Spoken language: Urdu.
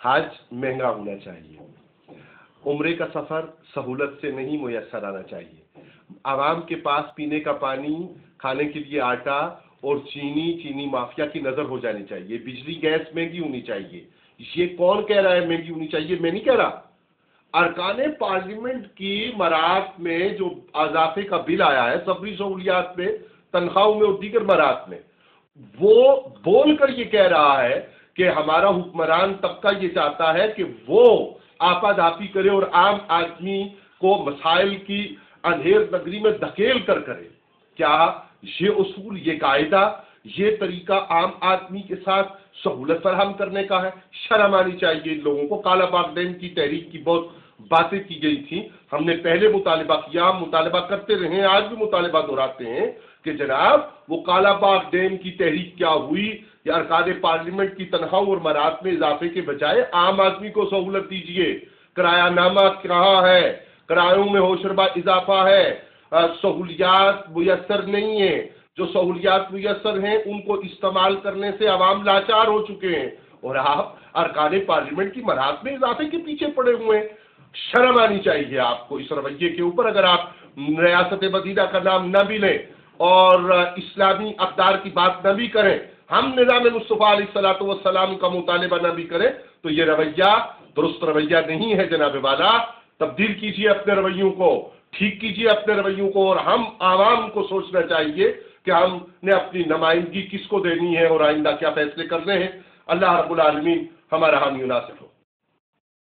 حج مہنگا ہونا چاہیے، عمرے کا سفر سہولت سے نہیں میسر آنا چاہیے، عوام کے پاس پینے کا پانی، کھانے کے لیے آٹا اور چینی مافیا کی نظر ہو جانی چاہیے، بجلی گیس مہنگی ہونی چاہیے۔ یہ کون کہہ رہا ہے مہنگی ہونی چاہیے؟ میں نہیں کہہ رہا۔ ارکان پارلیمنٹ کی مراعات میں جو اضافے کا بل آیا ہے سفری سہولیات میں، تنخواہوں میں اور دیگر مراعات میں، وہ بول کر یہ کہہ رہا ہے کہ ہمارا حکمران طبقہ یہ چاہتا ہے کہ وہ آپادھاپی کرے اور عام آدمی کو مسائل کی اندھیر نگری میں دھکیل کر کرے۔ کیا یہ اصول، یہ قاعدہ، یہ طریقہ عام آدمی کے ساتھ سہولت فراہم کرنے کا ہے؟ شرم آنی چاہیے ان لوگوں کو۔ کالا باغ ڈیم کی تحریک کی بہت باتیں کی گئی تھیں، ہم نے پہلے مطالبہ کیا، ہم مطالبہ کرتے رہے، آج بھی مطالبہ دہراتے ہیں کہ جناب وہ کالا باغ ڈیم کی تحریک کیا ہوئی؟ یا ارکان پارلیمنٹ کی تنخواہوں اور مراعات میں اضافے کے بجائے عام آدمی کو سہولت دیجیے۔ کرایہ نامہ کہاں ہے؟ کرایوں میں ہوشربا اضافہ ہے، سہولیات میسر نہیں ہیں، جو سہولیات میسر ہیں ان کو استعمال کرنے سے عوام لاچار ہو چکے ہیں، اور آپ ارکان پارلیمنٹ کی مراعات میں اضافے کے پیچھے پڑے ہوئے ہیں۔ شرم آنی چاہیے آپ کو اس رویے کے اوپر۔ اگر آپ ریاست مدینہ کا نام نہ بھی لیں اور اسلامی اقدار کی بات نہ بھی کریں، ہم نظام مصطفیٰ علیہ الصلوۃ والسلام کا مطالبہ نہ بھی کریں، تو یہ رویہ درست رویہ نہیں ہے جناب والا۔ تبدیل کیجیے اپنے رویوں کو، ٹھیک کیجیے اپنے رویوں کو، اور ہم عوام کو سوچنا چاہیے کہ ہم نے اپنی نمائندگی کس کو دینی ہے اور آئندہ کیا فیصلے کرنے ہیں۔ اللہ رب العالمین ہمارا حامی و ناصر ہو۔